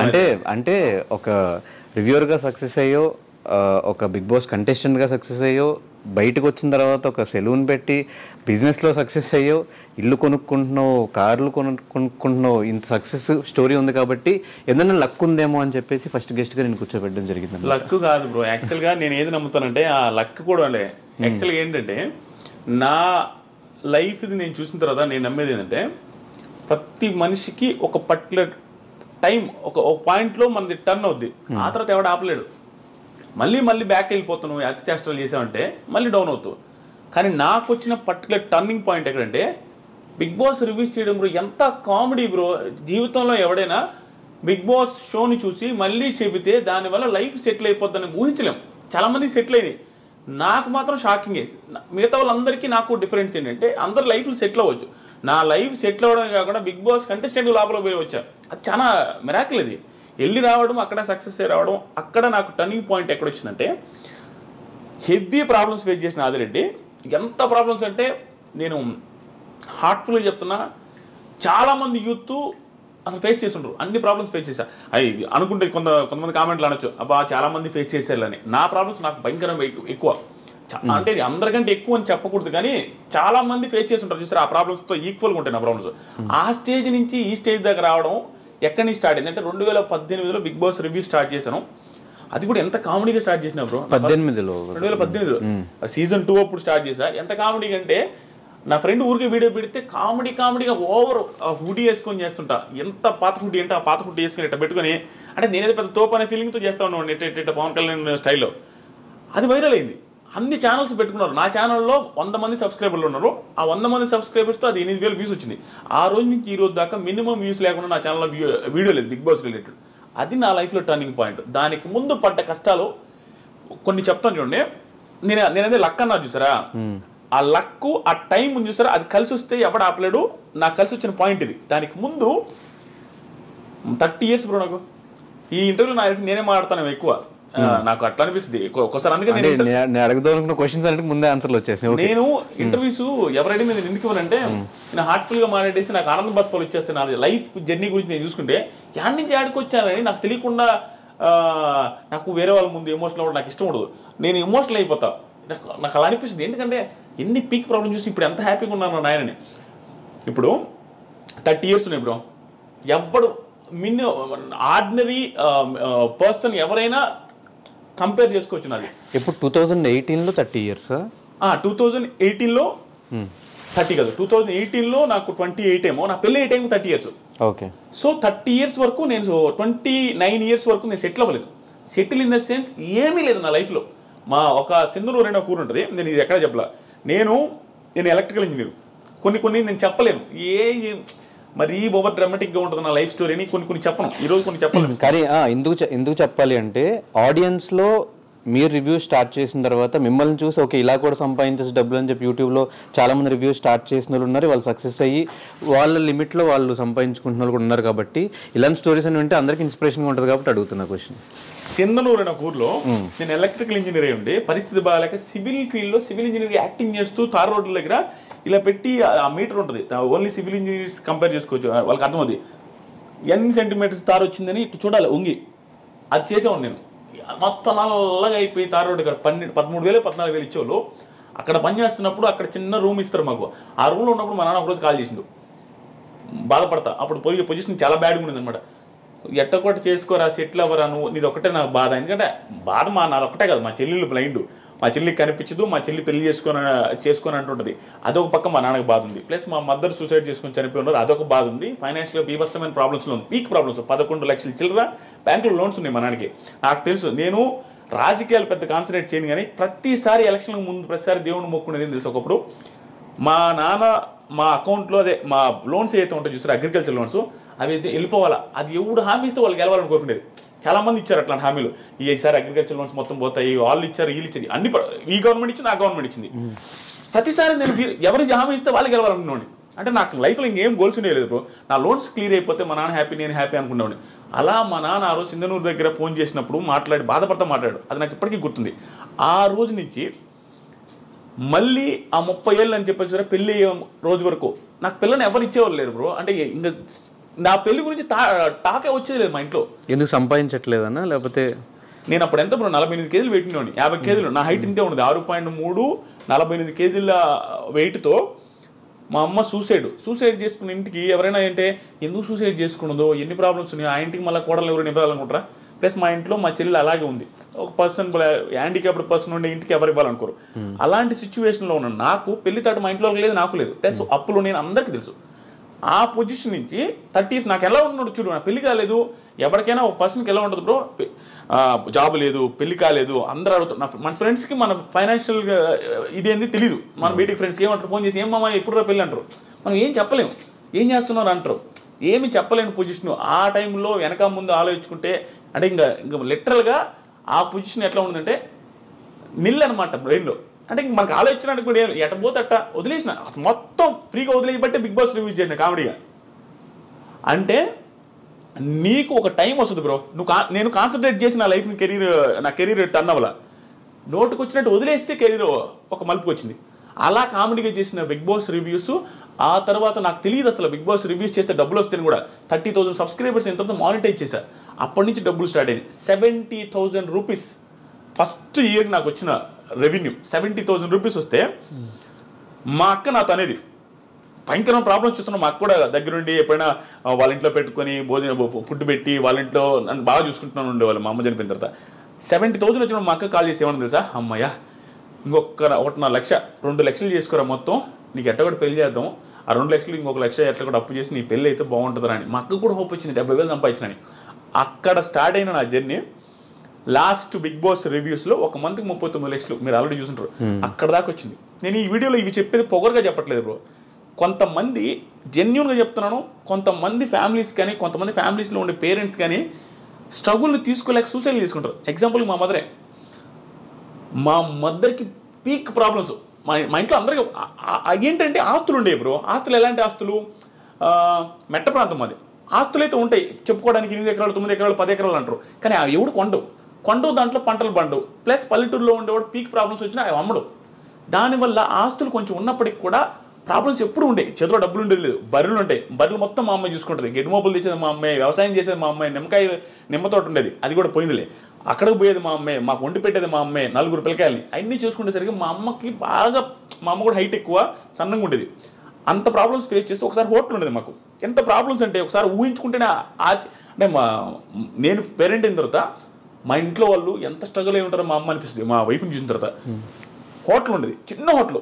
అంటే అంటే ఒక రివ్యూవర్గా సక్సెస్ అయ్యో, ఒక బిగ్ బాస్ కంటెస్టెంట్గా సక్సెస్ అయ్యో, బయటకు వచ్చిన తర్వాత ఒక సెలూన్ పెట్టి బిజినెస్లో సక్సెస్ అయ్యో, ఇల్లు కొనుక్కుంటున్నావు, కార్లు కొనుక్కుంటున్నావు, ఇంత సక్సెస్ స్టోరీ ఉంది కాబట్టి ఏదైనా లక్ ఉందేమో అని చెప్పేసి ఫస్ట్ గెస్ట్గా నేను కూర్చోబెట్టడం జరిగింది. లక్ కాదు బ్రో, యాక్చువల్గా నేను ఏది నమ్ముతానంటే ఆ లక్ కూడా యాక్చువల్గా ఏంటంటే నా లైఫ్ ఇది నేను చూసిన తర్వాత నేను నమ్మేది ఏంటంటే ప్రతి మనిషికి ఒక పర్టికులర్ టైం ఒక పాయింట్లో మనది టర్న్ అవుద్ది. ఆ తర్వాత ఎవడు ఆపలేడు. మళ్ళీ బ్యాక్ వెళ్ళిపోతున్నావు, అతి చేష్టలు చేసామంటే మళ్ళీ డౌన్ అవుతావు. కానీ నాకు వచ్చిన పర్టికులర్ టర్నింగ్ పాయింట్ ఎక్కడంటే బిగ్ బాస్ రివ్యూస్ చేయడం బ్రో. ఎంత కామెడీ బ్రో. జీవితంలో ఎవడైనా బిగ్ బాస్ షోని చూసి మళ్ళీ చెబితే దానివల్ల లైఫ్ సెటిల్ అయిపోద్దని ఊహించలేం. చాలామంది సెటిల్ అయినాయి, నాకు మాత్రం షాకింగ్. మిగతా వాళ్ళందరికీ నాకు డిఫరెన్స్ ఏంటంటే అందరు లైఫ్లో సెటిల్ అవ్వచ్చు. నా లైఫ్ సెటిల్ అవ్వడమే కాకుండా బిగ్ బాస్ కంటెస్టెంట్ లోపల పోయి వచ్చా. అది చాలా మిరాకిల్. అది వెళ్ళి రావడం, అక్కడ సక్సెస్ అయ్యి రావడం. అక్కడ నాకు టర్నింగ్ పాయింట్ ఎక్కడ వచ్చిందంటే హెవీ ప్రాబ్లమ్స్ ఫేస్ చేసిన ఆదిరెడ్డి. ఎంత ప్రాబ్లమ్స్ అంటే నేను హార్ట్ఫుల్గా చెప్తున్నా, చాలామంది యూత్ అసలు ఫేస్ చేస్తుండ్రు. అన్ని ప్రాబ్లమ్స్ ఫేస్ చేశా. అవి అనుకుంటే కొంతమంది కామెంట్లు అనొచ్చు, అబ్బా చాలామంది ఫేస్ చేశారని. నా ప్రాబ్లమ్స్ నాకు భయంకరంగా ఎక్కువ. అంటే అందరికంటే ఎక్కువ అని చెప్పకూడదు, కానీ చాలా మంది ఫేస్ చేస్తుంటారు చూసారు. ఆ ప్రాబ్లమ్స్తో ఈక్వల్గా ఉంటాయి నా ప్రాబ్లమ్స్. ఆ స్టేజ్ నుంచి ఈ స్టేజ్ దగ్గర రావడం ఎక్కడి నుంచి స్టార్ట్ అయింది అంటే 2018లో బిగ్ బాస్ రివ్యూ స్టార్ట్ చేశాను. అది కూడా ఎంత కామెడీగా స్టార్ట్ చేసిన బ్రో. 2018లో సీజన్ 2 అప్పుడు స్టార్ట్ చేశా. ఎంత కామెడీగా అంటే నా ఫ్రెండ్ ఊరికే వీడియో పెడితే కామెడీగా ఓవర్ హుడీ వేసుకొని చేస్తుంటా. ఎంత పాత హుడీ అంటే ఆ పాత హుడీ వేసుకొని ఇట్లా పెట్టుకొని, అంటే నేనేదో పెద్ద తోపు అనే ఫీలింగ్తో చేస్తా ఉన్నాను ఇట్ట పవన్ కళ్యాణ్ స్టైల్లో. అది వైరల్ అయింది. అన్ని ఛానల్స్ పెట్టుకున్నారు. నా ఛానల్లో 100 మంది సబ్స్క్రైబర్లు ఉన్నారు. ఆ 100 మంది సబ్స్క్రైబర్స్తో అది 8,000 వ్యూస్ వచ్చింది. ఆ రోజు నుంచి ఈ రోజు దాకా మినిమం వ్యూస్ లేకుండా నా ఛానల్లో వీడియో లేదు బిగ్ బాస్ రిలేటెడ్. అది నా లైఫ్లో టర్నింగ్ పాయింట్. దానికి ముందు పడ్డ కష్టాలు కొన్ని చెప్తాను చూడండి. నేనదే లక్ అన్నా చూసారా, ఆ లక్ ఆ టైం ఉంది చూసారా, అది కలిసి వస్తే ఎవడు ఆపలేడు. నాకు కలిసి వచ్చిన పాయింట్ ఇది. దానికి ముందు 30 years బ్రో. నాకు ఈ ఇంటర్వ్యూలో నాకు తెలిసి నేనే మాట్లాడతాను ఎక్కువ. నాకు అట్లా అనిపిస్తుంది ఒకసారి. అందుకే నేను అడుగుదాం క్వశ్చన్స్ అంటే ముందే ఆన్సర్లు వచ్చేసాయి. నేను ఇంటర్వ్యూస్ ఎవరైనా నేను ఎందుకు ఇవ్వనంటే నేను హార్ట్ఫుల్గా మాట్లాడేసి నాకు ఆనంద బాష్పాలు వచ్చేస్తే నా లైఫ్ జర్నీ గురించి నేను చూసుకుంటే యాడ్ నుంచి యాడికి వచ్చానని నాకు తెలియకుండా నాకు వేరే వాళ్ళ ముందు ఎమోషనల్ అవ్వడం నాకు ఇష్టం ఉండదు. నేను ఎమోషనల్ అయిపోతా. నాకు అలా అనిపిస్తుంది. ఎందుకంటే ఎన్ని పీక్ ప్రాబ్లమ్ చూసి ఇప్పుడు ఎంత హ్యాపీగా ఉన్నాను నాయనని. ఇప్పుడు 30 years ఉన్నాయి బ్రో. ఎవ్వడు ఆర్డినరీ పర్సన్ ఎవరైనా కంపేర్ చేసుకోవచ్చు. నాది ఇప్పుడు 2018లో 30 years. 2018లో 30 కాదు, 2018లో నాకు 28 ఏమో. నా పెళ్ళి 8 30 years. ఓకే. సో 30 years వరకు నేను 29 years వరకు నేను సెటిల్ అవ్వలేదు. సెటిల్ ఇన్ ద సెన్స్ ఏమీ లేదు నా లైఫ్లో. మా ఒక సింధనూరు అనే ఊరు ఉంటుంది, నేను ఇది ఎక్కడ చెప్పలా. నేను ఎలక్ట్రికల్ ఇంజనీర్. కొన్ని నేను చెప్పలేను. మరీ ఓవర్ డ్రామాటిక్గా ఉంటుంది నా లైఫ్ స్టోరీని. కొన్ని చెప్పను ఈరోజు, కొన్ని చెప్పలేను. కానీ ఎందుకు చెప్పాలి అంటే ఆడియన్స్లో మీరు రివ్యూ స్టార్ట్ చేసిన తర్వాత మిమ్మల్ని చూసి ఓకే ఇలా కూడా సంపాదించేసి డబ్బులు అని చెప్పి యూట్యూబ్లో చాలామంది రివ్యూ స్టార్ట్ చేసిన వాళ్ళు ఉన్నారు. వాళ్ళు సక్సెస్ అయ్యి వాళ్ళ లిమిట్లో వాళ్ళు సంపాదించుకుంటున్న వాళ్ళు కూడా ఉన్నారు. కాబట్టి ఇలాంటి స్టోరీస్ అని వింటే అందరికీ ఇన్స్పిరేషన్గా ఉంటుంది. కాబట్టి అడుగుతున్నా క్వశ్చన్. సింధనూరు అనే ఊర్లో నేను ఎలక్ట్రికల్ ఇంజనీర్ అయి ఉండి పరిస్థితి బాగాలేక సివిల్ ఫీల్డ్లో సివిల్ ఇంజనీర్ యాక్టింగ్ చేస్తూ తార్ రోడ్ల దగ్గర ఇలా పెట్టి ఆ మీటర్ ఉంటుంది. ఓన్లీ సివిల్ ఇంజనీర్స్ కంపేర్ చేసుకోవచ్చు, వాళ్ళకి అర్థమవుతుంది. ఎన్ని సెంటీమీటర్స్ తారు వచ్చిందని ఇటు చూడాలి ఉంగి. అది చేసేవాడు నేను. మొత్తం నల్లగా అయిపోయి తార్ రోడ్డు ఇక్కడ 13,000 14,000 ఇచ్చేవాళ్ళు. అక్కడ పని చేస్తున్నప్పుడు అక్కడ చిన్న రూమ్ ఇస్తారు మాకు. ఆ రూమ్లో ఉన్నప్పుడు మా నాన్న ఒకరోజు కాల్ చేసిండు. బాధపడతా. అప్పుడు పొజిషన్ చాలా బ్యాడ్గా ఉండేది అనమాట. ఎట్టొకటి చేసుకోరా, సెటిల్ అవ్వరా, నువ్వు నీది ఒకటే నాకు బాధ. ఎందుకంటే బాధ నాది ఒకటే కాదు, మా చెల్లెళ్ళు బ్లైండ్, మా చెల్లికి కనిపించదు, మా చెల్లి పెళ్లి చేసుకొని అంటుంటుంది. అదొక పక్క మా నాన్నకి బాధ ఉంది. ప్లస్ మా మదర్ సూసైడ్ చేసుకొని చనిపోయి ఉన్నారు, అదొక బాధ ఉంది. ఫైనాన్షియల్గా బీభత్సమైన ప్రాబ్లమ్స్లో ఉంది, పీక్ ప్రాబ్లమ్స్. 11 లక్షల చిల్లర బ్యాంకులో లోన్స్ ఉన్నాయి మా నాన్నకి. నాకు తెలుసు. నేను రాజకీయాలు పెద్ద కాన్సన్ట్రేట్ చేయను, కానీ ప్రతిసారి ఎలక్షన్లకు ముందు ప్రతిసారి దేవుని మొక్కునేది తెలుసు. ఒకప్పుడు మా నాన్న మా అకౌంట్లో అదే మా లోన్స్ ఏదైతే ఉంటాయో చూస్తారు, అగ్రికల్చర్ లోన్స్, అవి అయితే వెళ్ళిపోవాలా. అది ఎవడు హామీ ఇస్తే వాళ్ళు గెలవాలని కోరుకునేది. చాలామంది ఇచ్చారు అట్లాంటి హామీలు. ఈసారి అగ్రికల్చర్ లోన్స్ మొత్తం పోతాయి, వాళ్ళు ఇచ్చారు, వీళ్ళు ఇచ్చారు, అన్ని ఈ గవర్నమెంట్ ఇచ్చింది, ఆ గవర్నమెంట్ ఇచ్చింది. ప్రతిసారి నేను ఎవరు హామీ ఇస్తే వాళ్ళు గెలవాలనుకున్నాను. అంటే నాకు లైఫ్లో ఇంకేం గోల్స్ ఉండేది బ్రో. నా లోన్స్ క్లియర్ అయిపోతే మా నాన్న హ్యాపీ, నేను హ్యాపీ అనుకున్నాను. అలా మా నాన్న ఆ రోజు సింధనూరు దగ్గర ఫోన్ చేసినప్పుడు బాధపడతా మాట్లాడాడు. అది నాకు ఇప్పటికీ గుర్తుంది. ఆ రోజు నుంచి మళ్ళీ ఆ 30 ఏళ్ళు అని చెప్పేసి పెళ్ళి అయ్యే రోజు వరకు నాకు పిల్లని ఎవరు ఇచ్చేవాళ్ళు లేరు బ్రో. అంటే ఇంకా నా పెళ్లి గురించి టాకే వచ్చేది లేదు మా ఇంట్లో. ఎందుకు సంపాదించట్లేదన్నా లేకపోతే? నేను అప్పుడు ఎంత 48 కేజీలు పెట్టినోని, 50 కేజీలు నా హైట్ ఇంతే ఉండదు, 6.3, 48 కేజీల వెయిట్తో మా అమ్మ సూసైడ్ చేసుకున్న ఇంటికి ఎవరైనా అంటే ఎందుకు సూసైడ్ చేసుకున్నదో, ఎన్ని ప్రాబ్లమ్స్ ఉన్నాయో, ఆ ఇంటికి మళ్ళీ కోడలు ఎవరైనా ఇవ్వాలనుకుంటారా? ప్లస్ మా ఇంట్లో మా చెల్లెలు అలాగే ఉంది, ఒక పర్సన్ హ్యాండిక్యాప్డ్ పర్సన్ ఉండే ఇంటికి ఎవరు ఇవ్వాలనుకోరు. అలాంటి సిచ్యువేషన్లో ఉన్న నాకు పెళ్లి తాట మా ఇంట్లో లేదు, నాకు లేదు, ప్లస్ అప్పులు నేను అందరికీ తెలుసు. ఆ పొజిషన్ నుంచి 30s నాకు ఎలా ఉన్నాడు చూడు, నా పెళ్లి కాలేదు. ఎవరికైనా ఒక పర్సన్కి ఎలా ఉంటుంది బ్రో, జాబ్ లేదు, పెళ్లి కాలేదు, అందరూ అడుగుతారు. మన ఫ్రెండ్స్కి మన ఫైనాన్షియల్గా ఇదేంది తెలియదు. మన బీటెక్ ఫ్రెండ్స్కి ఏమంటారు, ఫోన్ చేసి ఏం మామ ఎప్పుడు పెళ్ళి అంటారు. మనం ఏం చెప్పలేము, ఏం చేస్తున్నారు అంటారు, ఏమి చెప్పలేని పొజిషన్. ఆ టైంలో వెనక ముందు ఆలోచించుకుంటే అంటే ఇంకా లిటరల్గా ఆ పొజిషన్ ఎట్లా ఉందంటే నిల్ అనమాట బ్రెయిన్లో. అంటే ఇంక మనకు ఆలోచించడానికి కూడా ఎట పోతే అట్ట వదిలేసిన, అసలు మొత్తం ఫ్రీగా వదిలేయబట్టే బిగ్ బాస్ రివ్యూ చేసిన కామెడీగా. అంటే నీకు ఒక టైం వస్తుంది బ్రో, నేను కాన్సన్ట్రేట్ చేసి నా లైఫ్ని నా కెరీర్ టర్న్ అవ్వాల, నోటుకు వచ్చినట్టు వదిలేస్తే కెరీర్ ఒక మలుపుకి వచ్చింది. అలా కామెడీగా చేసిన బిగ్ బాస్ రివ్యూస్. ఆ తర్వాత నాకు తెలియదు అసలు బిగ్ బాస్ రివ్యూస్ చేస్తే డబ్బులు వస్తాయని కూడా. 30,000 సబ్స్క్రైబర్స్ ఎంతో మానిటైజ్ చేశా. అప్పటి నుంచి డబ్బులు స్టార్ట్ అయ్యింది. 70,000 రూపీస్ ఫస్ట్ ఇయర్ నాకు వచ్చిన రెవెన్యూ. 70,000 రూపీస్ వస్తే మా అక్క నాతో అనేది భయంకరమైన ప్రాబ్లమ్స్ చూస్తున్నాం. మా అక్క కూడా దగ్గరుండి ఎప్పుడైనా వాళ్ళ ఇంట్లో పెట్టుకొని ఫుడ్ పెట్టి వాళ్ళ ఇంట్లో నన్ను బాగా చూసుకుంటున్నాను ఉండేవాళ్ళు. మా అమ్మ చనిపోయిన తర్వాత 70,000 వచ్చిన మా అక్క కాల్ చేసి ఏమన్నా తెలుసా, అమ్మయ్య ఇంకొక 1.5 లక్ష 2 లక్షలు చేసుకోరా మొత్తం, నీకు ఎట్ట కూడా పెళ్లి చేద్దాం, ఆ 2 లక్షలు ఇంకొక 1 లక్ష ఎట్లా కూడా అప్పు చేసి నీ పెళ్ళి అయితే బాగుంటుందని అని. మా అక్క కూడా హోప్ వచ్చింది 70,000 సంపాదించినని. అక్కడ స్టార్ట్ అయిన నా జర్నీ లాస్ట్ బిగ్ బాస్ రివ్యూస్లో ఒక మంత్కి 39 లక్షలు మీరు ఆల్రెడీ చూసుంటారు, అక్కడ దాకా వచ్చింది. నేను ఈ వీడియోలో ఇవి చెప్పేది పొగరుగా చెప్పట్లేదు బ్రో, కొంతమంది జెన్యూన్గా చెప్తున్నాను. కొంతమంది ఫ్యామిలీస్ కానీ, కొంతమంది ఫ్యామిలీస్లో ఉండే పేరెంట్స్ కానీ స్ట్రగుల్ని తీసుకోలేక సూసైడ్ తీసుకుంటారు. ఎగ్జాంపుల్ మా మా మదర్కి పీక్ ప్రాబ్లమ్స్. మా ఇంట్లో అందరికీ ఏంటంటే ఆస్తులు ఉండేవి బ్రో. ఆస్తులు ఎలాంటి ఆస్తులు, మెట్ట ప్రాంతం మాది. ఆస్తులు అయితే ఉంటాయి చెప్పుకోవడానికి, 8 ఎకరాలు 9 ఎకరాలు 10 ఎకరాలు అంటారు, కానీ అవి ఎవడు కొండవు దాంట్లో పంటలు పండవు. ప్లస్ పల్లెటూరులో ఉండేవాడు పీక్ ప్రాబ్లమ్స్ వచ్చినా అవి అమ్మడు. దానివల్ల ఆస్తులు కొంచెం ఉన్నప్పటికి కూడా ప్రాబ్లమ్స్ ఎప్పుడు ఉండే, చేతిలో డబ్బులు ఉండేది లేదు. బర్రెలు ఉంటాయి, బర్రెలు మొత్తం మా అమ్మాయి చూసుకుంటుంది. గెడ్డి మోపులు తెచ్చేది మా అమ్మాయి, వ్యవసాయం చేసేది మా అమ్మాయి, నిమ్మ తోట ఉండేది అది కూడా పోయిందిలే, అక్కడికి పోయేది మా అమ్మాయి, మాకు వండి పెట్టేది మా అమ్మాయి, 4 పిల్లకాయలని. అన్నీ చూసుకునేసరికి మా అమ్మకి బాగా, మా అమ్మ కూడా హైట్ ఎక్కువ, సన్నంగా ఉండేది. అంత ప్రాబ్లమ్స్ ఫేస్ చేస్తే ఒకసారి హోటల్ ఉండేది మాకు. ఎంత ప్రాబ్లమ్స్ అంటే ఒకసారి ఊహించుకుంటేనే అంటే నేను పేరెంట్ అయిన తర్వాత మా ఇంట్లో వాళ్ళు ఎంత స్ట్రగుల్ అయి ఉంటారో మా అమ్మ అనిపిస్తుంది. మా వైఫ్ని చూసిన తర్వాత హోటల్ ఉండేది, చిన్న హోటల్,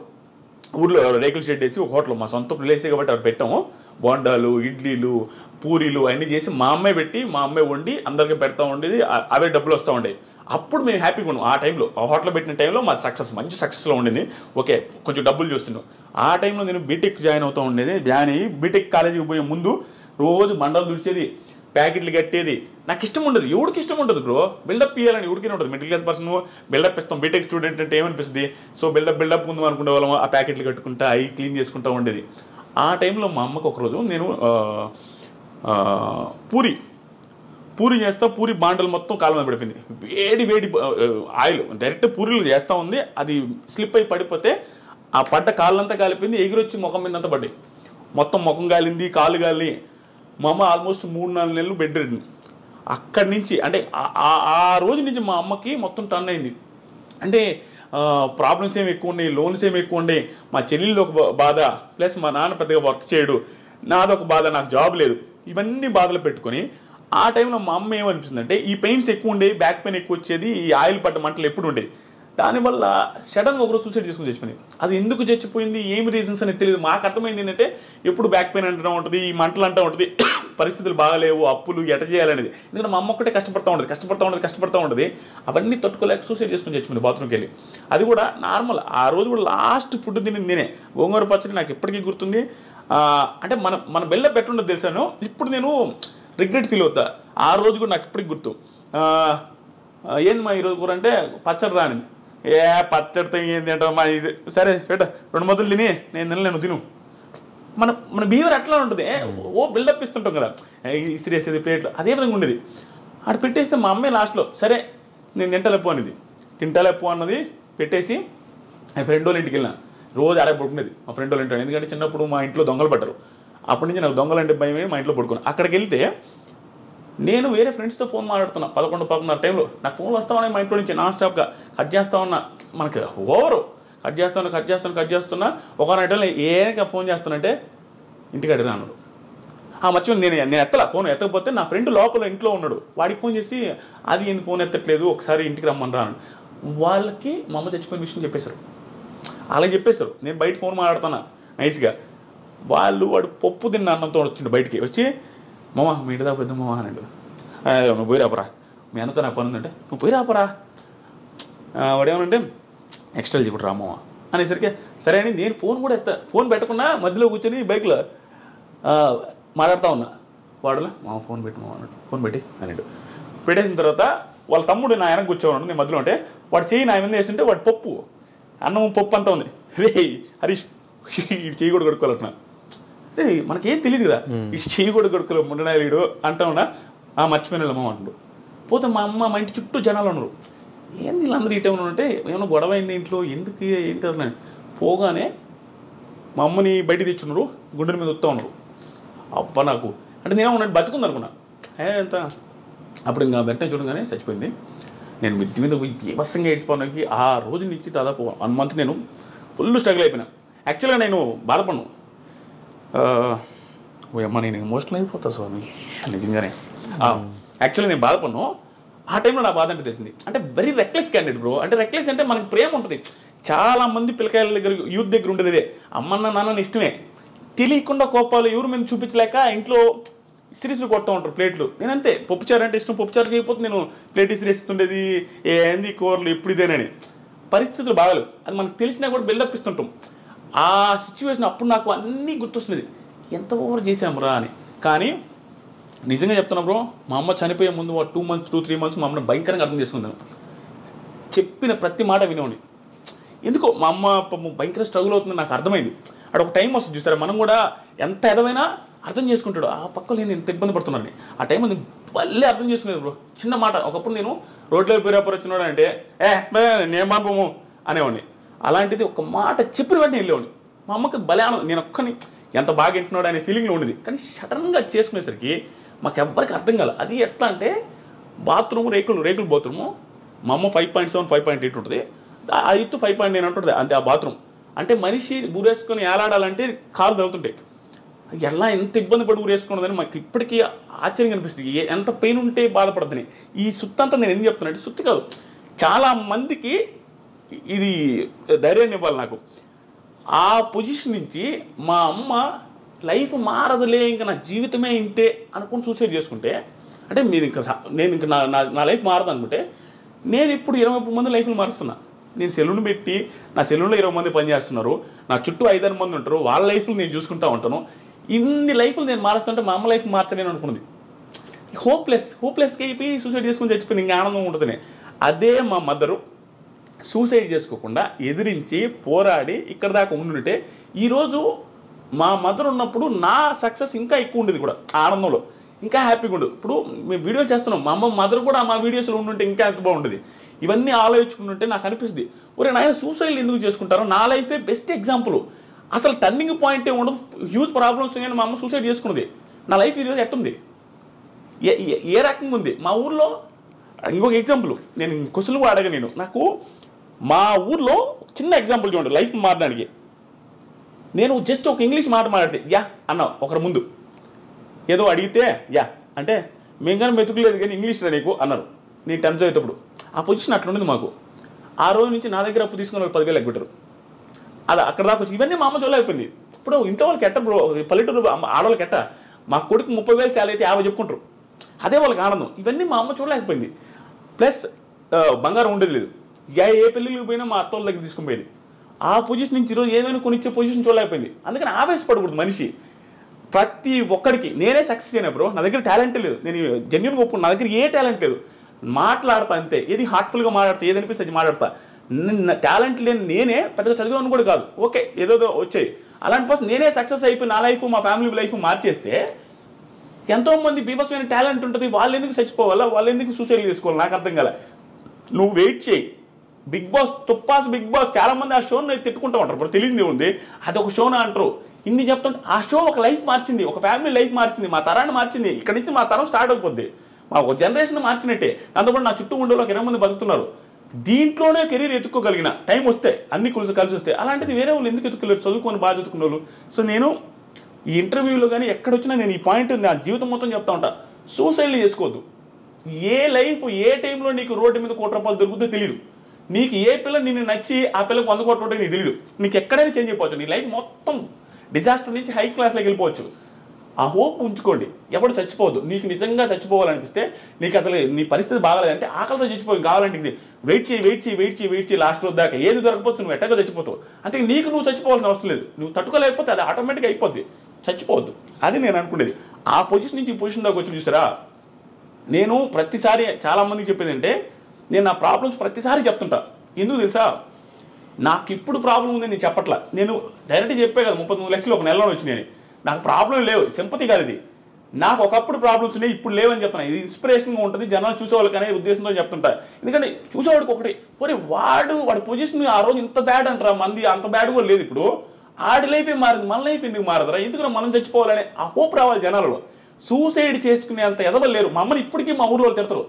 ఊర్లో రేకుల షెడ్ వేసి ఒక హోటల్, మా సొంత ప్లేసే కాబట్టి అక్కడ పెట్టాము. బోండాలు, ఇడ్లీలు, పూరీలు అవన్నీ చేసి మా అమ్మాయి పెట్టి, మా అమ్మాయి వండి అందరికీ పెడతా ఉండేది. అవే డబ్బులు వస్తూ ఉండేవి. అప్పుడు మేము హ్యాపీగా ఉన్నాం. ఆ టైంలో ఆ హోటల్ పెట్టిన టైంలో మా మంచి సక్సెస్లో ఉండేది. ఓకే కొంచెం డబ్బులు చూస్తున్నాం. ఆ టైంలో నేను బీటెక్ జాయిన్ అవుతూ ఉండేది. జాయిన్ అయ్యి బీటెక్ కాలేజీకి పోయే ముందు రోజు మండలు దుడిచేది, ప్యాకెట్లు కట్టేది. నాకు ఇష్టం ఉండదు, ఎవరికి ఇష్టం ఉంటుంది బ్రో, బిల్డప్ ఇవ్వాలని ఎవరికైనా ఉంటుంది. మిడిల్ క్లాస్ పర్సన్ బిల్డప్ ఇస్తాం. బీటెక్ స్టూడెంట్ అంటే ఏమనిపిస్తుంది, సో బిల్డప్ ముందు అనుకునే వాళ్ళం. ఆ ప్యాకెట్లు కట్టుకుంటా అవి క్లీన్ చేసుకుంటూ ఉండేది. ఆ టైంలో మా అమ్మకు ఒకరోజు నేను పూరి చేస్తా, పూరి బాండలు మొత్తం కాలం మీద పడిపోయింది. వేడి ఆయిల్ డైరెక్ట్ పూరీలు చేస్తూ ఉంది, అది స్లిప్ అయి పడిపోతే ఆ పడ్డ కాళ్ళంతా కాలిపోయింది, ఎగిరొచ్చి ముఖం మీద అంతా పడ్డాయి. మొత్తం ముఖం కాలింది, కాళ్ళు కాలి. మా అమ్మ ఆల్మోస్ట్ 3-4 నెలలు బెడ్ రెడ్. అక్కడి నుంచి అంటే ఆ రోజు నుంచి మా అమ్మకి మొత్తం టర్న్ అయింది. అంటే ప్రాబ్లమ్స్ ఏమి ఎక్కువ ఉన్నాయి, లోన్స్ ఏమి ఎక్కువ ఉన్నాయి, మా చెల్లెళ్ళు ఒక బాధ, ప్లస్ మా నాన్న పెద్దగా వర్క్ చేయడు, నాదొక బాధ, నాకు జాబ్ లేదు, ఇవన్నీ బాధలు పెట్టుకొని ఆ టైంలో మా అమ్మ ఏమనిపిస్తుందంటే ఈ పెయిన్స్ ఎక్కువ ఉండేవి, బ్యాక్ పెయిన్ ఎక్కువ వచ్చేది, ఈ ఆయిల్ పడ్డ మంటలు ఎప్పుడు ఉండేవి. దానివల్ల సడన్గా ఒకరోజు సూసైడ్ చేసుకుని చచ్చిపోయింది. అది ఎందుకు చచ్చిపోయింది, ఏమి రీజన్స్ అనేది తెలియదు. మాకు అర్థమైంది ఏంటంటే ఎప్పుడు బ్యాక్ పెయిన్ అంటూ ఉంటుంది, ఈ మంటలు అంటూ ఉంటుంది, పరిస్థితులు బాగాలేవు, అప్పులు ఎట చేయాలనేది. ఎందుకంటే మా అమ్మ ఒక్కటే కష్టపడుతూ ఉంటుంది. అవన్నీ తట్టుకోలేక సూసైడ్ చేసుకుని చచ్చిపోయింది బాత్రూమ్కి వెళ్ళి. అది కూడా నార్మల్. ఆ రోజు కూడా లాస్ట్ ఫుడ్ తినింది నేనే. గోంగూర పచ్చడి నాకు ఎప్పటికీ గుర్తుంది. అంటే మన బెల్ల పెట్టుండదు తెలుసాను. ఇప్పుడు నేను రిగ్రెట్ ఫీల్ అవుతా. ఆ రోజు కూడా నాకు ఇప్పటికి గుర్తు. ఏంది మా ఈరోజు కూర అంటే పచ్చడి రానిది. పచ్చడితో ఏంది అంటే మా ఇది సరే పెట్ట 2 మొదలు తిని నేను తినలేను తిను. మన బిహేవియర్ అట్లా ఉంటుంది. బిల్డప్ ఇస్తుంటాం కదా, ఇసిరేసేది ప్లేట్లు, అదే విధంగా ఉండేది. అక్కడ పెట్టేస్తే మా అమ్మాయి లాస్ట్లో సరే నేను తింటలేపు అన్నది పెట్టేసి మా ఫ్రెండ్ వాళ్ళ ఇంటికి వెళ్ళిన. రోజు ఆడ పడుకునేది మా ఫ్రెండ్ వాళ్ళ ఇంట్లో. ఎందుకంటే చిన్నప్పుడు మా ఇంట్లో దొంగలు పడ్డారు. అప్పటి నుంచి నాకు దొంగలంటే భయమే మా ఇంట్లో పడుకున్నాను. అక్కడికి వెళ్తే నేను వేరే ఫ్రెండ్స్తో ఫోన్ మాట్లాడుతున్నా 11-11:30 టైంలో. నాకు ఫోన్లు వస్తా ఉన్నాయి మా ఇంట్లో నుంచి నాన్ స్టాప్గా. కట్ చేస్తా ఉన్నా, మనకి ఓవరు కట్ చేస్తున్నా. ఒక టైంలో ఏక ఫోన్ చేస్తానంటే ఇంటికి అడిగినా అన్నాడు. మర్చిపోయి నేను ఎత్తలా. ఫోన్ ఎత్తకపోతే నా ఫ్రెండ్ లోపల ఇంట్లో ఉన్నాడు, వాడికి ఫోన్ చేసి అది ఈయన ఫోన్ ఎత్తట్లేదు, ఒకసారి ఇంటికి రమ్మని రాను. వాళ్ళకి మా అమ్మ చచ్చిపోయిన విషయం చెప్పేశారు. అలా చెప్పేశారు. నేను బయట ఫోన్ మాట్లాడుతున్నా నైస్గా. వాడు పప్పు తిన్న అన్నంతో వచ్చిండు బయటికి వచ్చి, మామ మీ ఇంటి దాకా పెద్ద మామ అన్నాడు. నువ్వు పోయి రాపరా, మీ అన్నతో నాకు పని ఉందంటే నువ్వు పోయి రాపరా. వాడేమనంటే ఎక్స్ట్రా చెప్పడు రామమ్మ అనేసరికి సరే అని నేను ఫోన్ కూడా ఫోన్ పెట్టకుండా మధ్యలో కూర్చొని బైక్లో మాట్లాడుతూ ఉన్నా. వాడులో మా ఫోన్ పెట్టి మా అన్నాడు. ఫోన్ పెట్టి అన్నాడు. పెట్టేసిన తర్వాత వాళ్ళ తమ్ముడు నా వెనక కూర్చోన్నాడు, నేను మధ్యలో ఉంటే వాడు చెయ్యి నా మీద వేస్తుంటే వాడు పప్పు అన్నం పప్పు అంతా ఉంది. రే హరీష్ ఇటు చెయ్యి కూడా కడుక్కోవాలంటున్నా. రే మనకేం తెలియదు కదా, ఇటు చెయ్యి కూడా కడుక్కోలే ముండనాయుడు అంటా ఉన్నా. మర్చిపోయిన అమ్మ అంటున్నాడు. పోతే మా అమ్మ మా ఇంటి చుట్టూ జనాలు ఉన్నారు. ఏంది వీళ్ళందరూ ఈ టైంలో ఉంటే ఏమైనా గొడవ అయింది ఇంట్లో, ఎందుకు ఏంటి అసలు. పోగానే మా అమ్మని బయట తెచ్చున్నారు, గుండెల మీద వస్తూ ఉన్నారు. అబ్బా నాకు అంటే నేనే ఉన్నట్టు బతుకుంది అనుకున్నా. ఎంత అప్పుడు ఇంకా వెంటనే చూడగానే చచ్చిపోయింది. నేను మిద్ది మీద బీభత్సంగా ఏడ్చిపోవడానికి ఆ రోజు నుంచి దాదాపు 1 month నేను ఫుల్ స్ట్రగుల్ అయిపోయినా. యాక్చువల్గా నేను బాధపడ్ను. ఓ అమ్మ నేను ఎమోషనల్ అయిపోతా స్వామి నిజంగానే. యాక్చువల్గా నేను బాధపడ్ను. ఆ టైంలో నా బాధ అంటే తెలిసింది. అంటే వెరీ రెక్లెస్ క్యాండిడేట్ బ్రో. అంటే రెక్లెస్ అంటే మనకి ప్రేమ ఉంటుంది. చాలామంది పిల్లకాయల దగ్గర యూత్ దగ్గర ఉండేది ఇదే, అమ్మన్న నాన్న ఇష్టమే, తెలియకుండా కోపాలు ఎవరు మేము చూపించలేక ఇంట్లో సిరీస్లు కొడుతూ ఉంటారు ప్లేట్లు. నేనంతే, పప్పుచారు అంటే ఇష్టం, పప్పుచారు చేయకపోతే నేను ప్లేట్ ఇసిరేస్తుండేది, ఏంది కూరలు ఎప్పుడు ఇదేనని. పరిస్థితులు బాగాలేవు, అది మనకు తెలిసినా కూడా బిల్డప్ ఇస్తుంటాం. ఆ సిచ్యువేషన్ అప్పుడు నాకు అన్నీ గుర్తొస్తుంది, ఎంత ఓవర్ చేసామురా అని. కానీ నిజంగా చెప్తున్నా బ్రో, మా అమ్మ చనిపోయే ముందు 2 months 2-3 months మా అమ్మని భయంకరంగా అర్థం చేసుకుందాను. చెప్పిన ప్రతి మాట వినేవాడిని. ఎందుకో మా అమ్మ భయంకర స్ట్రగుల్ అవుతుంది నాకు అర్థమైంది. అక్కడ ఒక టైం వస్తుంది చూసారా, మనం కూడా ఎంత ఎదవైనా అర్థం చేసుకుంటాడు. ఆ పక్కన నేను ఎంత ఇబ్బంది పడుతున్నాను ఆ టైం నేను మళ్ళీ అర్థం చేసుకునేది బ్రో. చిన్న మాట, ఒకప్పుడు నేను రోడ్లో పేరాపర్ వచ్చినాడు అంటే నేను మాపము అనేవాడిని. అలాంటిది ఒక మాట చెప్పిన వెంటనే వెళ్ళేవాడిని. మా అమ్మకి భలే నేను ఒక్కని ఎంత బాగా వింటున్నాడు అనే ఫీలింగ్లో ఉండేది. కానీ సడన్గా చేసుకునేసరికి మాకు ఎవ్వరికి అర్థం కాదు. అది ఎట్లా అంటే బాత్రూమ్ రేకులు బాత్రూము. మా అమ్మ 5.7 5.8 ఉంటుంది, ఆ ఎత్తు 5.9 ఉంటుంది అంతే ఆ బాత్రూమ్. అంటే మనిషి ఊరేసుకొని ఏలాడాలంటే కాలు తగులుతుంటాయి. ఎలా ఎంత ఇబ్బంది పడి ఊరేసుకున్నదని మాకు ఇప్పటికీ ఆశ్చర్యం అనిపిస్తుంది. ఎంత పెయిన్ ఉంటే బాధపడద్దని. ఈ సుత్తి అంతా నేను ఎందుకు చెప్తున్నా అంటే, సుత్తి కాదు, చాలా మందికి ఇది ధైర్యాన్ని ఇవ్వాలి నాకు. ఆ పొజిషన్ నుంచి మా అమ్మ లైఫ్ మారదులే, ఇంకా నా జీవితమే ఇంతే అనుకుని సూసైడ్ చేసుకుంటే, అంటే నేను ఇంకా నా లైఫ్ మారదు అనుకుంటే, నేను ఇప్పుడు 20 మంది లైఫ్ని మారుస్తున్నా. నేను సెలూన్ పెట్టి నా సెలూన్లో 20 మంది పనిచేస్తున్నారు, నా చుట్టూ 5-6 మంది ఉంటారు, వాళ్ళ లైఫ్లు నేను చూసుకుంటూ ఉంటాను. ఇన్ని లైఫ్లు నేను మారుస్తుంటే మా అమ్మ లైఫ్ మార్చలేను అనుకున్నది. హోప్లెస్గా అయిపోయి సూసైడ్ చేసుకుని చచ్చిపోయింది, ఇంకా ఆనందం ఉంటుందని. అదే మా మదరు సూసైడ్ చేసుకోకుండా ఎదిరించి పోరాడి ఇక్కడ దాకా ఉండుంటే, ఈరోజు మా మదర్ ఉన్నప్పుడు నా సక్సెస్ ఇంకా ఎక్కువ ఉండేది కూడా, ఆనందంలో ఇంకా హ్యాపీగా ఉండదు. ఇప్పుడు మేము వీడియో చేస్తున్నాం, మా అమ్మ మదర్ కూడా మా వీడియోస్లో ఉండుంటే ఇంకా ఎంత బాగుంటుంది. ఇవన్నీ ఆలోచించుకుంటుంటే నాకు అనిపిస్తుంది, ఒరే నాయన సూసైడ్ ఎందుకు చేసుకుంటారో, నా లైఫే బెస్ట్ ఎగ్జాంపుల్. అసలు టర్నింగ్ పాయింటే ఉండదు, హ్యూజ్ ప్రాబ్లమ్స్ కానీ మా అమ్మ సూసైడ్ చేసుకున్నది. నా లైఫ్ ఈరోజు ఎట్టుంది, ఏ రకంగా ఉంది. మా ఊర్లో ఇంకొక ఎగ్జాంపుల్, నేను క్వశ్చన్ కూడా అడగ నాకు మా ఊర్లో చిన్న ఎగ్జాంపుల్ చూడండి లైఫ్ మారడానికి. నేను జస్ట్ ఒక ఇంగ్లీష్ మాట మాట్లాడితే యా అన్న ఒకరి ముందు ఏదో అడిగితే యా అంటే, మేము కానీ మెతుకులేదు కానీ ఇంగ్లీష్ రా నీకు అన్నారు. నేను 10th చదివేటప్పుడు ఆ పొజిషన్ అట్లా ఉండేది మాకు. ఆ రోజు నుంచి నా దగ్గర అప్పు తీసుకుని 10,000 ఎగ్గొట్టారు. అది అక్కడ దాకా వచ్చి ఇవన్నీ మా అమ్మ జోలు అయిపోయింది. ఇప్పుడు ఇంట్లో వాళ్ళకి ఎట్ట బ్రో, పల్లెటూరు ఆడవాళ్ళకి ఎట్ట, మా కొడుకు 30,000 శాలరీ అయితే 50 చెప్పుకుంటారు, అదే వాళ్ళకి ఆనందం. ఇవన్నీ మా అమ్మ చూడలేకపోయింది. ప్లస్ బంగారం ఉండేది లేదు, ఏ పెళ్ళిళ్ళకి పోయినా మా అత్తోళ్ళ దగ్గర తీసుకుని పోయేది. ఆ పొజిషన్ నుంచి ఈరోజు ఏమైనా కొనిచ్చే పొజిషన్ చూడలేకపోయింది. అందుకని ఆవేశపడకూడదు మనిషి. ప్రతి ఒక్కడికి నేనే సక్సెస్ అయినా బ్రో, నా దగ్గర టాలెంట్ లేదు, నేను జెన్యూన్గా ఒప్పుకున్నా, నా దగ్గర ఏ టాలెంట్ లేదు, మాట్లాడతా అంతే, ఏది హార్ట్ఫుల్గా మాట్లాడతా, ఏది అనిపిస్తే అది మాట్లాడతా. టాలెంట్ లేని నేనే పెద్దగా చదివాను కూడా కాదు, ఓకే ఏదో వచ్చాయి. అలాంటి పర్సన్ నేనే సక్సెస్ అయిపోయి నా లైఫ్ మా ఫ్యామిలీ లైఫ్ మార్చేస్తే, ఎంతోమంది బీభత్సమైన టాలెంట్ ఉంటుంది, వాళ్ళు ఎందుకు చచ్చిపోవాలా, వాళ్ళు ఎందుకు సూసైడ్ చేసుకోవాలి, నాకు అర్థం కాలే. నువ్వు వెయిట్ చేయి. బిగ్ బాస్ చాలా మంది ఆ షోని తిట్టుకుంటూ ఉంటారు, ఇప్పుడు తెలియదు ఉంది అది ఒక షోనా అంటారు. ఇన్ని చెప్తుంటే ఆ షో ఒక లైఫ్ మార్చింది, ఒక ఫ్యామిలీ లైఫ్ మార్చింది, మా తరాన్ని మార్చింది. ఇక్కడ నుంచి మా తరం స్టార్ట్ అయిపోద్ది, మా ఒక జనరేషన్ మార్చినట్టే. దాంతోపాటు నా చుట్టూ ఉండే ఒక 20 మంది బతుకుతున్నారు. దీంట్లోనే కెరీర్ ఎత్తుక్కోగలిగిన టైం వస్తే, అన్ని కలిసి వస్తే. అలాంటిది వేరే వాళ్ళు ఎందుకు ఎత్తుకోలేరు, చదువుకొని బాగా చదువుకున్న వాళ్ళు. సో నేను ఈ ఇంటర్వ్యూలో కానీ ఎక్కడొచ్చినా నేను ఈ పాయింట్ నా జీవితం మొత్తం చెప్తా ఉంటా, సూసైడ్లు చేసుకోవద్దు. ఏ లైఫ్ ఏ టైంలో నీకు రోడ్డు మీద ₹1 దొరుకుతుందో తెలియదు. నీకు ఏ పిల్ల నిన్ను నచ్చి ఆ పిల్లకి 100 కోట్లు ఉంటే నీకు తెలియదు. నీకు ఎక్కడైనా చేంజ్ అయిపోవచ్చు. నీ లైఫ్ మొత్తం డిజాస్టర్ నుంచి హై క్లాస్లోకి వెళ్ళిపోవచ్చు. ఆ హోప్ ఉంచుకోండి, ఎవడు చచ్చిపోవద్దు. నీకు నిజంగా చచ్చిపోవాలనిపిస్తే, నీకు అసలు నీ పరిస్థితి బాగాలేదంటే ఆకలితో చచ్చిపోయి కావాలంటే ఇది వెయిట్ చేయి లాస్ట్ రోజు దాకా ఏది దొరకపోవచ్చు, నువ్వు ఎట్టగా చచ్చిపోతావు. అంతే, నీకు నువ్వు చచ్చిపోవాల్సిన అవసరం లేదు. నువ్వు తట్టుకోలేకపోతే అది ఆటోమేటిక్గా అయిపోద్ది. చచ్చిపోవద్దు, అది నేను అనుకునేది. ఆ పొజిషన్ నుంచి ఈ పొజిషన్ దాకా వచ్చి చూసారా. నేను ప్రతిసారి చాలామందికి చెప్పేది అంటే, నేను నా ప్రాబ్లమ్స్ ప్రతిసారి చెప్తుంటా. ఎందుకు తెలుసా, నాకు ఇప్పుడు ప్రాబ్లం ఉంది నేను చెప్పట్లా. నేను డైరెక్ట్గా చెప్పే కదా 33 లక్షలు ఒక నెలలో వచ్చినాయని. నాకు ప్రాబ్లం లేవు, సింపతి కాదు ఇది. నాకు ఒకప్పుడు ప్రాబ్లమ్స్ ఉన్నాయి, ఇప్పుడు లేవని చెప్తున్నా. ఇది ఇన్స్పిరేషన్గా ఉంటుంది, జనాలు చూసేవాళ్ళకి అనే ఉద్దేశంతో చెప్తుంటా. ఎందుకంటే చూసేవాడికి ఒకటి, మరి వాడి పొజిషన్ ఆ రోజు ఇంత బ్యాడ్ అంటారా, మంది అంత బ్యాడ్ కూడా లేదు. ఇప్పుడు ఆడి లైఫే మారింది, మన లైఫ్ ఎందుకు మారదురా, ఎందుకు మనం చచ్చిపోవాలని ఆ హోప్ రావాలి జనాలలో. సూసైడ్ చేసుకునే అంత ఎదవలు లేరు. మా అమ్మని ఇప్పటికీ మా ఊర్లో తిడతారు,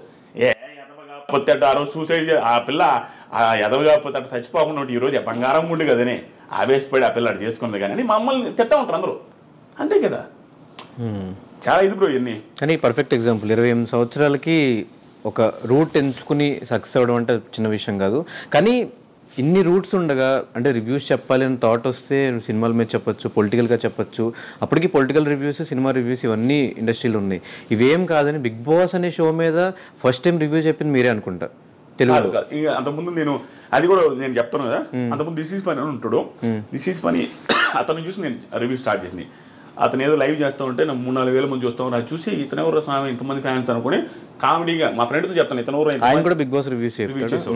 ఎదవకపోతే ఆ రోజు సూసైడ్, ఆ పిల్ల ఆ ఎదవ కాకపోతే అటు చచ్చిపోకుండా ఉంటే ఈరోజు బంగారం ఉండి కదనే ఆవేశపడి ఆ పిల్ల అటు చేసుకుంది కానీ మా అమ్మల్ని తిట్టా ఉంటారు అందరూ. అంతే కదా, చాలా ఇది బ్రో ఇవన్నీ. కానీ పర్ఫెక్ట్ ఎగ్జాంపుల్, 28 సంవత్సరాలకి ఒక రూట్ ఎంచుకుని సక్సెస్ అవ్వడం అంటే చిన్న విషయం కాదు. కానీ ఇన్ని రూట్స్ ఉండగా, అంటే రివ్యూస్ చెప్పాలి అని థాట్ వస్తే సినిమాల మీద చెప్పొచ్చు, పొలిటికల్గా చెప్పొచ్చు. అప్పటికి పొలిటికల్ రివ్యూస్, సినిమా రివ్యూస్ ఇవన్నీ ఇండస్ట్రీలో ఉన్నాయి. ఇవేం కాదని బిగ్ బాస్ అనే షో మీద ఫస్ట్ టైం రివ్యూ చెప్పింది మీరే అనుకుంటా తెలుగు. అంతకుముందు నేను అది కూడా నేను చెప్తాను కదా, అంతకుముందు దిస్ ఈజ్ ఫనీ అని ఉంటాడు. దిస్ ఈజ్ ఫనీ అతను చూసి నేను రివ్యూ స్టార్ట్ చేసింది. అతను ఏదో లైవ్ చేస్తూ ఉంటే నాకు 3-4 వేల మంది చూస్తాం, అది చూసి ఇతను ఎవరు స్వామి ఇంతమంది ఫ్యాన్స్ అనుకుని కామెడీగా మా ఫ్రెండ్తో చెప్తాను, ఇతను ఎవరు ఆయన కూడా బిగ్ బాస్ రివ్యూ చేసావు.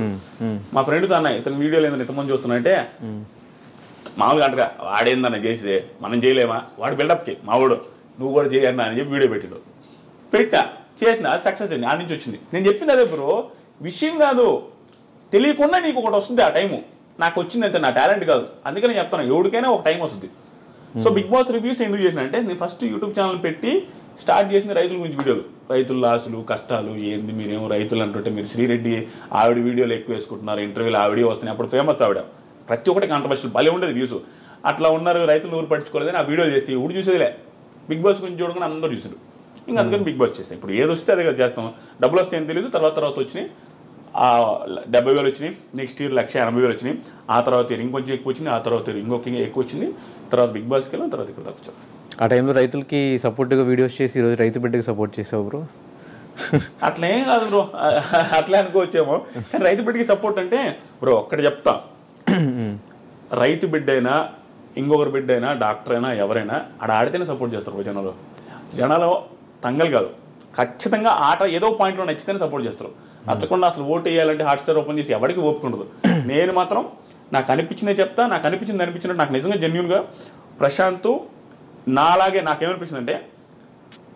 మా ఫ్రెండ్తో అన్న ఇతను వీడియోలు ఏందని ఇంతమంది చూస్తున్నాయంటే, మామూలుగా అంటగా వాడేందన్న చేసేదే మనం చేయలేమా, వాడు బిల్డప్కి మావాడు నువ్వు కూడా చేయన్నా అని చెప్పి వీడియో పెట్టా చేసిన, అది సక్సెస్ అయింది. ఆ నుంచి వచ్చింది. నేను చెప్పింది అదే బ్రో, విషయం కాదు, తెలియకుండా నీకు ఒకటి వస్తుంది ఆ టైము. నాకు వచ్చింది అంతే, నా టాలెంట్ కాదు. అందుకని చెప్తాను, ఎవరికైనా ఒక టైం వస్తుంది. సో బిగ్ బాస్ రివ్యూస్ ఎందుకు చేసిన అంటే, నేను ఫస్ట్ యూట్యూబ్ ఛానల్ పెట్టి స్టార్ట్ చేసిన రైతుల గురించి వీడియోలు, రైతుల లాసులు కష్టాలు ఏంది, మీరేమో రైతులు అంటుంటే మీరు శ్రీరెడ్డి ఆవిడ వీడియోలు ఎక్కువ వేసుకుంటున్నారు, ఇంటర్వ్యూలు ఆవిడే వస్తున్నాయి. అప్పుడు ఫేమస్ ఆవిడ, ప్రతి ఒక్కటి కాంట్రవర్షియల్ భలే ఉండేది వ్యూస్. అట్లా ఉన్నారు, రైతులు ఊరు పట్టించుకోలేదని ఆ వీడియోలు చేస్తే ఊరు చూసేదిలే. బిగ్ బాస్ గురించి చూడకుండా అందరూ చూసారు. ఇంకా అందుకని బిగ్ బాస్ చేస్తాం. ఇప్పుడు ఏది వస్తే అదే చేస్తాం. డబ్బులు వస్తే ఏం తెలియదు. తర్వాత వచ్చినాయి 70,000 వచ్చినాయి, నెక్స్ట్ ఇయర్ 1,80,000 వచ్చినాయి, ఆ తర్వాత ఇంకొంచెం ఎక్కువ వచ్చింది, ఆ తర్వాత ఇంకొక ఎక్కువ వచ్చింది, తర్వాత బిగ్ బాస్కి వెళ్ళాం, తర్వాత ఇక్కడ దాకా వచ్చాం. ఆ టైంలో రైతులకి సపోర్ట్గా వీడియోస్ చేసి ఈరోజు రైతు బిడ్డకి సపోర్ట్ చేసావు బ్రో. అట్లా ఏం కాదు బ్రో, అట్లా అనుకోవచ్చేమో. కానీ రైతు బిడ్డకి సపోర్ట్ అంటే బ్రో ఒక్కటి చెప్తా, రైతు బిడ్డ అయినా ఇంకొకరి బిడ్డ అయినా డాక్టర్ అయినా ఎవరైనా ఆడితేనే సపోర్ట్ చేస్తారు జనాలు తంగలు కాదు. ఖచ్చితంగా ఆట ఏదో పాయింట్లో నచ్చితేనే సపోర్ట్ చేస్తారు. నచ్చకుండా అసలు ఓటు వేయాలంటే హాట్స్టార్ ఓపెన్ చేసి ఎవరికి ఓపుకుండదు. నేను మాత్రం నాకు అనిపించిందే చెప్తా, నాకు అనిపించినట్టు నాకు నిజంగా జెన్యూన్గా ప్రశాంత్ నాలాగే నాకేమనిపించింది అంటే,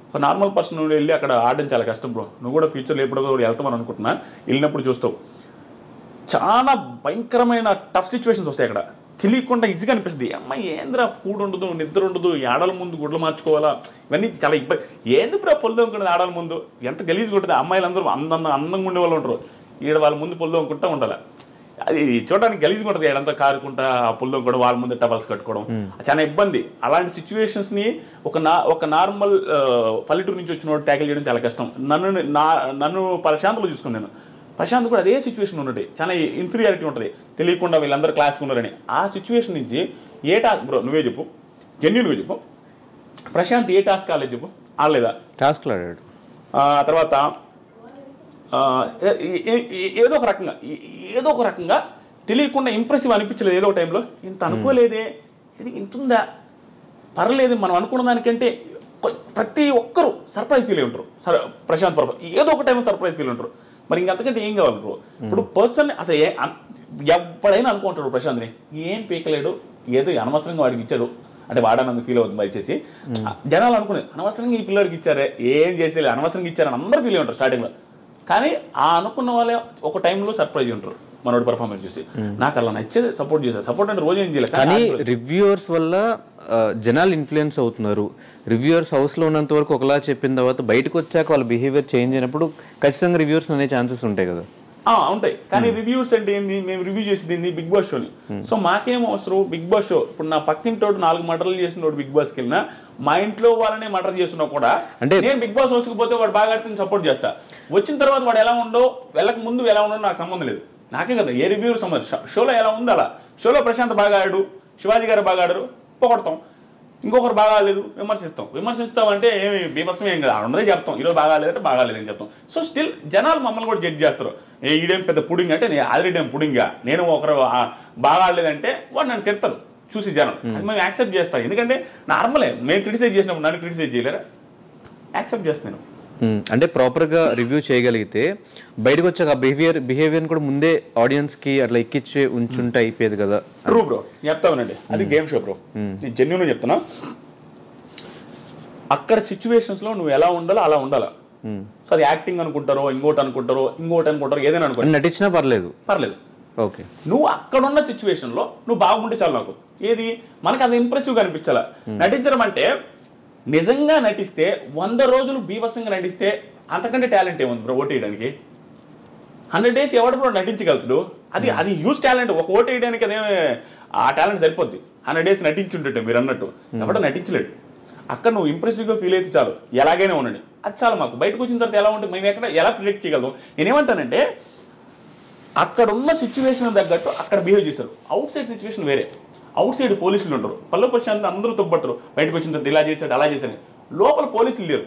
ఒక నార్మల్ పర్సన్ వెళ్ళి అక్కడ ఆడడం చాలా కష్టం బ్రో. నువ్వు కూడా ఫ్యూచర్లో ఎప్పుడో కూడా వెళ్తామని అనుకుంటున్నా, వెళ్ళినప్పుడు చూస్తావు చాలా భయంకరమైన టఫ్ సిచ్యువేషన్స్ వస్తాయి. అక్కడ తెలియకుండా ఈజీగా అనిపిస్తుంది, అమ్మాయి ఏంద్రా ఫుడ్ ఉండదు, నిద్ర ఉండదు, ఆడల ముందు గుడ్లు మార్చుకోవాలా, ఇవన్నీ చాలా ఇబ్బంది. ఏంది బ్రో పొల్లు అనుకుంటుంది ఆడల ముందు, ఎంత గలీజ్గా ఉంటుంది. అమ్మాయిలందరూ అందంగా ఉండే వాళ్ళు ఉంటారు, ఈడ వాళ్ళ ముందు పొల్లు అనుకుంటా ఉండాలి. అది చూడడానికి గలీజ్గా ఉంటుంది, ఏడంతా కారుకుంటా ఆ పొల్లు కూడా వాళ్ళ ముందు టవల్స్ కట్టుకోవడం చాలా ఇబ్బంది. అలాంటి సిచ్యువేషన్స్ని ఒక నార్మల్ పల్లెటూరు నుంచి వచ్చిన ట్యాకిల్ చేయడం చాలా కష్టం. నన్ను ప్రశాంత్లో చూసుకున్నాను. ప్రశాంత్ కూడా అదే సిచ్యువేషన్ ఉన్నట్టు, చాలా ఇన్ఫీరియారిటీ ఉంటుంది, తెలియకుండా వీళ్ళందరూ క్లాస్కి ఉన్నారని. ఆ సిచ్యువేషన్ నుంచి ఏ టాస్క్ బ్రో నువ్వే చెప్పు, జెన్యూన్గా చెప్పు, ప్రశాంత్ ఏ టాస్క్ ఆడలేదు చెప్పు, ఆడలేదా? టాస్క్లు ఆడాడు. తర్వాత ఏదో ఒక రకంగా తెలియకుండా ఇంప్రెసివ్ అనిపించలేదు. ఏదో ఒక టైంలో ఇంత అనుకోలేదే, ఇది ఇంతుందా, పర్లేదు మనం అనుకున్న దానికంటే ప్రతి ఒక్కరూ సర్ప్రైజ్ ఫీల్ అయి ఉంటారు. ప్రశాంత్ ఏదో ఒక టైంలో సర్ప్రైజ్ ఫీల్ ఉంటారు. మరి ఇంకంతకంటే ఏం కావాలి బ్రో? ఇప్పుడు పర్సన్ అసలు ఎప్పుడైనా అనుకుంటాడు ప్రశాంత్ని ఏం పీకలేడు, ఏదో అనవసరంగా వాడికి ఇచ్చాడు అంటే వాడనందుకు ఫీల్ అవుతుంది. వచ్చేసి జనాలు అనుకునేది అనవసరంగా ఈ పిల్లడికి ఇచ్చారే, ఏం చేసేది అనవసరంగా ఇచ్చారని అందరూ ఫీల్ అయి ఉంటారు స్టార్టింగ్లో. కానీ ఆ అనుకున్న వాళ్ళే ఒక టైంలో సర్ప్రైజ్ ఉంటారు. మనోడి పర్ఫార్మెన్స్ చూసి నాకు అలా నచ్చేది సపోర్ట్ చేశారు. సపోర్ట్ అంటే రోజు ఏం చేయలేదు, కానీ రివ్యూవర్స్ వల్ల జనాలు ఇన్ఫ్లుయెన్స్ అవుతున్నారు. రివ్యూవర్స్ హౌస్లో ఉన్నంత వరకు ఒకలా చెప్పిన తర్వాత బయటకు వచ్చాక వాళ్ళ బిహేవియర్ చేంజ్ అయినప్పుడు ఖచ్చితంగా రివ్యూవర్స్ అనే ఛాన్సెస్ ఉంటాయి కదా. ఉంటాయి, కానీ రివ్యూస్ అంటే ఏంది, మేము రివ్యూ చేసేది ఏంది బిగ్ బాస్ షోని. సో మాకేం అవసరం బిగ్ బాస్ షో. ఇప్పుడు నా పక్కింటోడు 4 మర్డర్లు చేసిన బిగ్ బాస్కి వెళ్ళినా, మా ఇంట్లో వాళ్ళనే మర్డర్ చేస్తున్నా కూడా అంటే నేను బిగ్ బాస్ హౌస్కి పోతే వాడు బాగా ఆడితే సపోర్ట్ చేస్తా. వచ్చిన తర్వాత వాడు ఎలా ఉండో, వెళ్ళక ముందు ఎలా ఉండో నాకు సంబంధం లేదు, నాకే కదా ఏ రివ్యూ సంబంధం. షోలో ఎలా ఉందో అలా. షోలో ప్రశాంత్ బాగా ఆడాడు, శివాజీ గారు బాగా ఆడారు, పొగడతాం. ఇంకొకరు బాగా లేదు విమర్శిస్తామంటే ఏమి బీభత్సం ఏం కదా, ఉండదే చెప్తాం. ఈరోజు బాగా లేదంటే బాగా లేదని చెప్తాం. సో స్టిల్ జనాలు మమ్మల్ని కూడా జడ్జ్ చేస్తారు. ఈడేం పెద్ద పుడింగ్ అంటే నేను ఆల్రెడీ ఏం పుడింగా, నేను ఒకరు బాగా ఆడలేదంటే వాడు నన్ను తిడతారు చూసి జనం. అది మేము యాక్సెప్ట్ చేస్తాం, ఎందుకంటే నార్మలే. మేము క్రిటిసైజ్ చేసినప్పుడు నన్ను క్రిటిసైజ్ చేయలేరా, యాక్సెప్ట్ చేస్తాను. అంటే ప్రాపర్గా రివ్యూ చేయగలిగితే బయటకు వచ్చాక బిహేవియర్ కూడా ముందే ఆడియన్స్కి అట్లా ఎక్కిచ్చే ఉంచుంటే అయిపోయేది కదా. ట్రూ బ్రో, చెప్తామనండి, అది గేమ్ షో బ్రో. నేను జెన్యూన్గా చెప్తున్నా, అక్కడ సిచ్యువేషన్స్లో నువ్వు ఎలా ఉండాలో అలా ఉండాలా. సో అది యాక్టింగ్ అనుకుంటారో, ఇంకోటి అనుకుంటారో, ఏదైనా అనుకుంటారు, నటించినా పర్లేదు. ఓకే, నువ్వు అక్కడున్న సిచ్యువేషన్లో నువ్వు బాగుంటే చాలు. నాకు ఏది మనకు అది ఇంప్రెసివ్గా అనిపించాలా. నటించడం అంటే నిజంగా నటిస్తే 100 రోజులు బీభత్సంగా నటిస్తే అంతకంటే టాలెంట్ ఏముంది బ్రో ఓటు వేయడానికి. 100 days ఎవడు బ్రో నటించగలుగుతాడు, అది యూజ్ టాలెంట్. ఒక ఓటు వేయడానికి అదే ఆ టాలెంట్ సరిపోద్ది. 100 days నటించుంటే మీరు అన్నట్టు ఎవడో నటించలేడు. అక్కడ నువ్వు ఇంప్రెసివ్గా ఫీల్ అయితే చాలు, ఎలాగైనా ఉండండి, అది చాలు మాకు. బయటకు వచ్చిన తర్వాత ఎలా ఉంటుంది మేము ఎక్కడ ఎలా ప్రిడిక్ట్ చేయగలుగుతాం. నేనేమంటానంటే అక్కడ ఉన్న సిచ్యువేషన్ తగ్గట్టు అక్కడ బిహేవ్ చేస్తారు. అవుట్ సైడ్ సిచ్యువేషన్ వేరే. అవుట్ సైడ్ పోలీసులు ఉంటారు, పల్లె ప్రశాంత్ అందరూ తొబ్బడతారు, బయటకు వచ్చిన తర్వాత ఇలా చేశాడు అలా చేశాడు. లోపల పోలీసులు లేరు,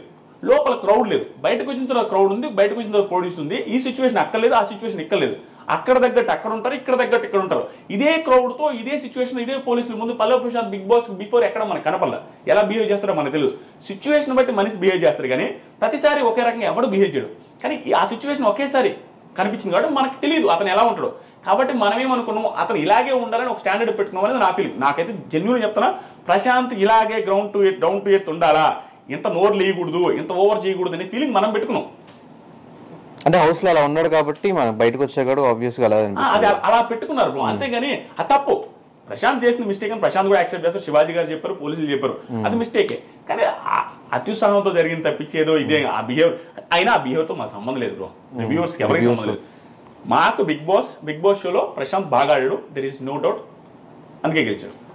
లోపల క్రౌడ్ లేదు. బయటకు వచ్చిన తర్వాత క్రౌడ్ ఉంది, బయటకు వచ్చిన తర్వాత పోలీసు ఉంది. ఈ సిచ్యువేషన్ అక్కడ లేదు, ఆ సిచ్యువేషన్ ఇక్కడ లేదు. అక్కడ తగ్గట్టు అక్కడ ఉంటారు, ఇక్కడ తగ్గట్టు ఇక్కడ ఉంటారు. ఇదే క్రౌడ్తో ఇదే సిచ్యువేషన్ ఇదే పోలీసుల ముందు పల్లె ప్రశాంత్ బిగ్ బాస్ బిఫోర్ ఎక్కడ మనకు కనపడలే. ఎలా బిహేవ్ చేస్తారో మనకు తెలియదు. సిచ్యువేషన్ బట్టి మనిషి బిహేవ్ చేస్తారు, కానీ ప్రతిసారి ఒకే రకంగా ఎవడు బిహేవ్ చేయడు. కానీ ఆ సిచ్యువేషన్ ఒకేసారి కనిపించింది కాబట్టి మనకు తెలియదు అతను ఎలా ఉంటాడో. కాబట్టి మనమేమనుకున్నాము అతను ఇలాగే ఉండాలని ఒక స్టాండర్డ్ పెట్టుకున్నాం అనేది నా ఫీలింగ్. నాకైతే జెన్యూన్ చెప్తున్నా, ప్రశాంత్ ఇలాగే డౌన్ టు ఎర్త్ ఉండాలా, ఇంత నోరు లేయకూడదు, ఇంత ఓవర్ చేయకూడదు అనే ఫీలింగ్ మనం పెట్టుకున్నాం. అంటే హౌస్లో అలా ఉన్నాడు కాబట్టి మనం బయటకు వచ్చాక ఆబ్వియస్గా అలా పెట్టుకున్నారు బ్రో. అంతేగాని అది తప్పు. ప్రశాంత్ చేసిన మిస్టేక్ అని ప్రశాంత్ కూడా యాక్సెప్ట్ చేస్తారు, శివాజీ గారు చెప్పారు, పోలీసులు చెప్పారు, అది మిస్టేకే. కానీ అత్యుత్సాహంతో జరిగింది తప్పించేదో ఇదే ఆ బిహేవ్ అయినా ఆ బిహేవ్తో మాకు సంబంధం లేదు బ్రో. రివ్యూవర్స్కి ఎవరికి సంబంధం లేదు. మాకు బిగ్ బాస్ షోలో ప్రశాంత్ బాగా ఆడాడు, దెర్ ఈస్ నో డౌట్, అందుకే గెలిచాడు.